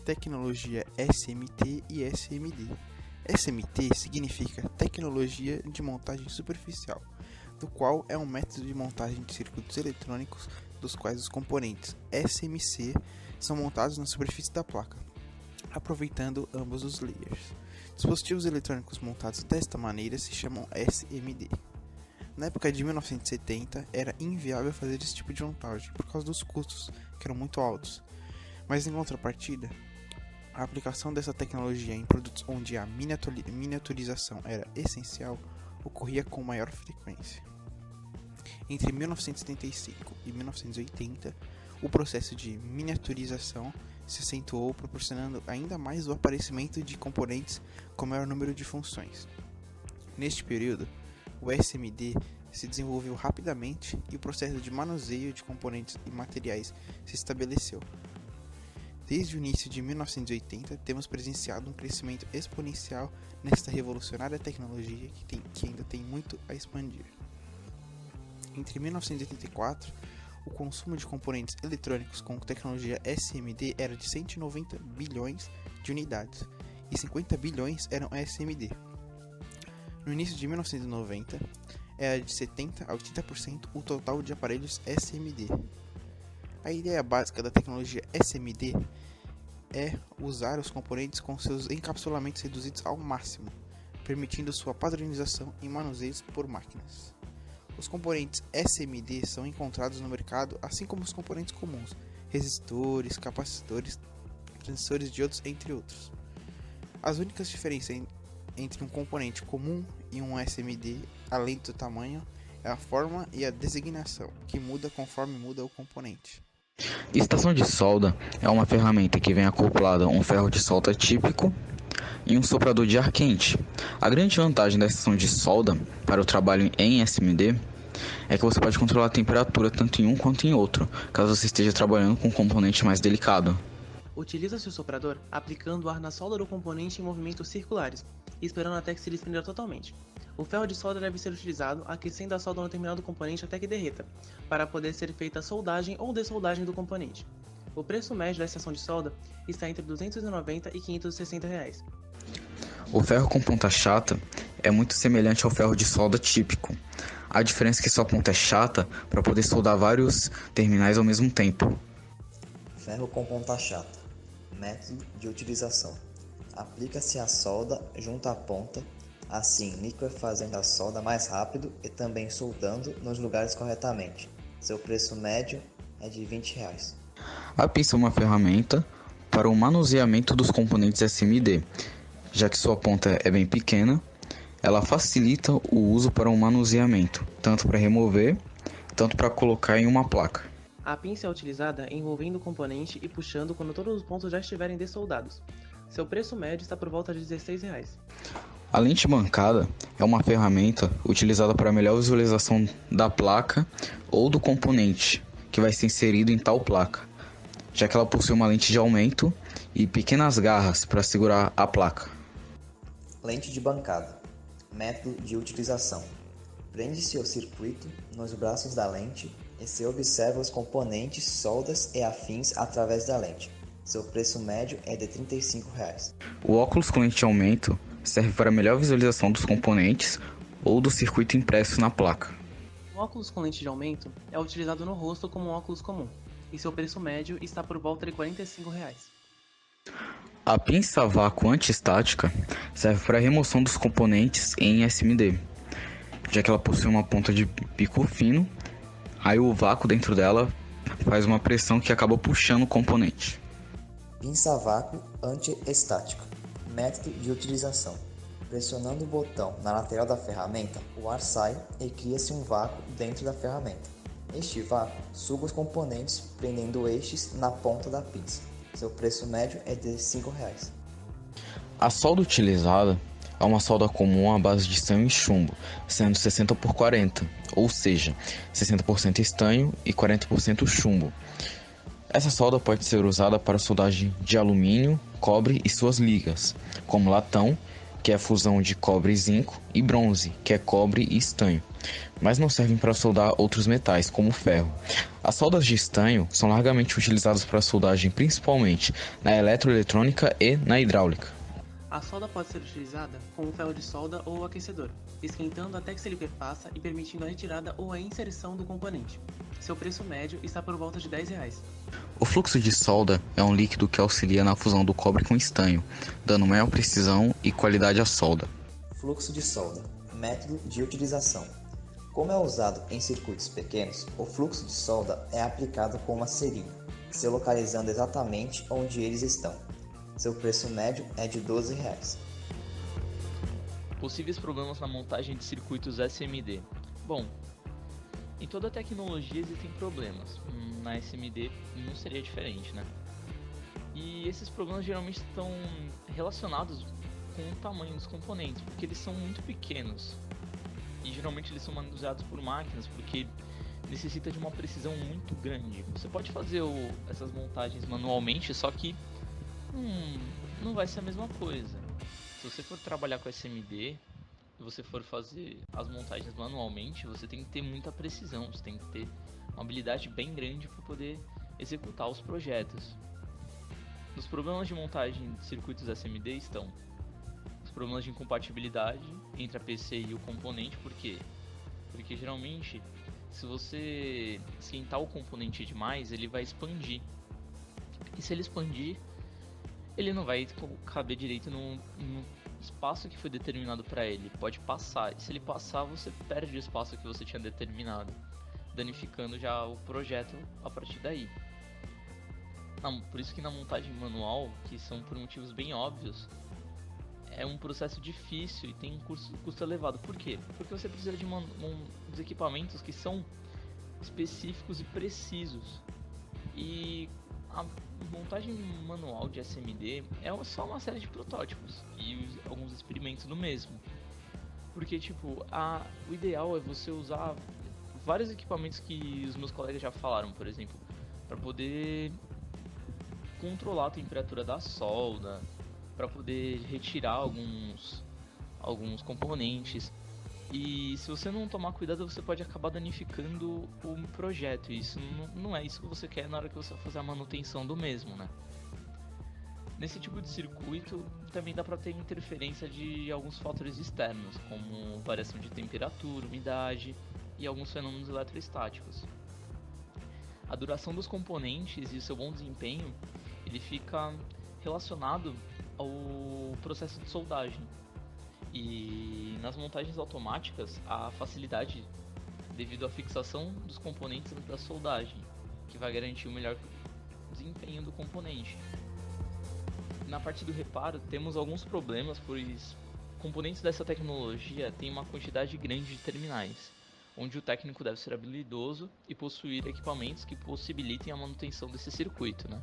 tecnologia SMT e SMD. SMT significa tecnologia de montagem superficial, do qual é um método de montagem de circuitos eletrônicos dos quais os componentes SMC são montados na superfície da placa, aproveitando ambos os layers. Dispositivos eletrônicos montados desta maneira se chamam SMD. Na época de 1970, era inviável fazer esse tipo de montagem por causa dos custos, que eram muito altos. Mas em contrapartida, a aplicação dessa tecnologia em produtos onde a miniaturização era essencial ocorria com maior frequência. Entre 1975 e 1980, o processo de miniaturização se acentuou, proporcionando ainda mais o aparecimento de componentes com maior número de funções. Neste período, o SMD se desenvolveu rapidamente e o processo de manuseio de componentes e materiais se estabeleceu. Desde o início de 1980, temos presenciado um crescimento exponencial nesta revolucionária tecnologia que ainda tem muito a expandir. Entre 1984, o consumo de componentes eletrônicos com tecnologia SMD era de 190 bilhões de unidades e 50 bilhões eram SMD. No início de 1990, era de 70% a 80% o total de aparelhos SMD. A ideia básica da tecnologia SMD é usar os componentes com seus encapsulamentos reduzidos ao máximo, permitindo sua padronização em manuseios por máquinas. Os componentes SMD são encontrados no mercado, assim como os componentes comuns, resistores, capacitores, transistores de diodos, entre outros. As únicas diferenças entre um componente comum e um SMD, além do tamanho, é a forma e a designação, que muda conforme muda o componente. Estação de solda é uma ferramenta que vem acoplada a um ferro de solda típico e um soprador de ar quente. A grande vantagem da estação de solda para o trabalho em SMD é que você pode controlar a temperatura tanto em um quanto em outro, caso você esteja trabalhando com um componente mais delicado. Utiliza-se o soprador aplicando o ar na solda do componente em movimentos circulares, esperando até que se desprenda totalmente. O ferro de solda deve ser utilizado aquecendo a solda no determinado componente até que derreta, para poder ser feita a soldagem ou dessoldagem do componente. O preço médio da estação de solda está entre R$ 290 e R$ 560. O ferro com ponta chata é muito semelhante ao ferro de solda típico. A diferença é que sua ponta é chata para poder soldar vários terminais ao mesmo tempo. Ferro com ponta chata. Método de utilização. Aplica-se a solda junto à ponta, assim liquefazendo a solda mais rápido e também soldando nos lugares corretamente. Seu preço médio é de R$ 20. A pinça é uma ferramenta para o manuseamento dos componentes SMD. Já que sua ponta é bem pequena, ela facilita o uso para o manuseamento, tanto para remover, tanto para colocar em uma placa. A pinça é utilizada envolvendo o componente e puxando quando todos os pontos já estiverem dessoldados. Seu preço médio está por volta de R$ 16. A lente bancada é uma ferramenta utilizada para melhor visualização da placa ou do componente que vai ser inserido em tal placa, já que ela possui uma lente de aumento e pequenas garras para segurar a placa. Lente de bancada. Método de utilização. Prende-se o circuito nos braços da lente e se observa os componentes, soldas e afins através da lente. Seu preço médio é de R$ 35. O óculos com lente de aumento serve para melhor visualização dos componentes ou do circuito impresso na placa. O óculos com lente de aumento é utilizado no rosto como um óculos comum, e seu preço médio está por volta de R$ 45. A pinça a vácuo antiestática serve para a remoção dos componentes em SMD, já que ela possui uma ponta de pico fino, aí o vácuo dentro dela faz uma pressão que acaba puxando o componente. Pinça a vácuo antiestática. Método de utilização. Pressionando o botão na lateral da ferramenta, o ar sai e cria-se um vácuo dentro da ferramenta. Este vácuo suga os componentes, prendendo estes na ponta da pinça. Seu preço médio é de R$ 5. A solda utilizada é uma solda comum à base de estanho e chumbo, sendo 60/40, ou seja, 60% estanho e 40% chumbo. Essa solda pode ser usada para soldagem de alumínio, cobre e suas ligas, como latão, que é a fusão de cobre e zinco, e bronze, que é cobre e estanho, mas não servem para soldar outros metais, como o ferro. As soldas de estanho são largamente utilizadas para soldagem principalmente na eletroeletrônica e na hidráulica. A solda pode ser utilizada com um ferro de solda ou aquecedor, esquentando até que se liquefassa e permitindo a retirada ou a inserção do componente. Seu preço médio está por volta de R$10. O fluxo de solda é um líquido que auxilia na fusão do cobre com estanho, dando maior precisão e qualidade à solda. Fluxo de solda. Método de utilização. Como é usado em circuitos pequenos, o fluxo de solda é aplicado com uma seringa, se localizando exatamente onde eles estão. Seu preço médio é de R$12. Possíveis problemas na montagem de circuitos SMD. Bom, em toda tecnologia existem problemas, na SMD não seria diferente, né? E esses problemas geralmente estão relacionados com o tamanho dos componentes, porque eles são muito pequenos. E geralmente eles são manuseados por máquinas, porque necessita de uma precisão muito grande. Você pode fazer essas montagens manualmente, só que não vai ser a mesma coisa. Se você for trabalhar com SMD, se você for fazer as montagens manualmente, você tem que ter muita precisão, você tem que ter uma habilidade bem grande para poder executar os projetos. Os problemas de montagem de circuitos SMD estão os problemas de incompatibilidade entre a PC e o componente. Por quê? Porque geralmente, se você esquentar o componente demais, ele vai expandir. E se ele expandir, ele não vai caber direito no espaço que foi determinado para ele. Pode passar, e se ele passar, você perde o espaço que você tinha determinado, danificando já o projeto a partir daí. Por isso que na montagem manual, que são por motivos bem óbvios, é um processo difícil e tem um custo elevado. Por quê? Porque você precisa de uns equipamentos que são específicos e precisos. E a montagem manual de SMD é só uma série de protótipos e alguns experimentos do mesmo. Porque o ideal é você usar vários equipamentos que os meus colegas já falaram, por exemplo, para poder controlar a temperatura da solda, para poder retirar alguns componentes. E se você não tomar cuidado, você pode acabar danificando o projeto. E isso não é isso que você quer na hora que você vai fazer a manutenção do mesmo, né? Nesse tipo de circuito também dá para ter interferência de alguns fatores externos, como variação de temperatura, umidade e alguns fenômenos eletrostáticos. A duração dos componentes e o seu bom desempenho, ele fica relacionado ao processo de soldagem. E nas montagens automáticas, a facilidade devido à fixação dos componentes da soldagem, que vai garantir o melhor desempenho do componente. Na parte do reparo, temos alguns problemas, pois componentes dessa tecnologia têm uma quantidade grande de terminais, onde o técnico deve ser habilidoso e possuir equipamentos que possibilitem a manutenção desse circuito, né?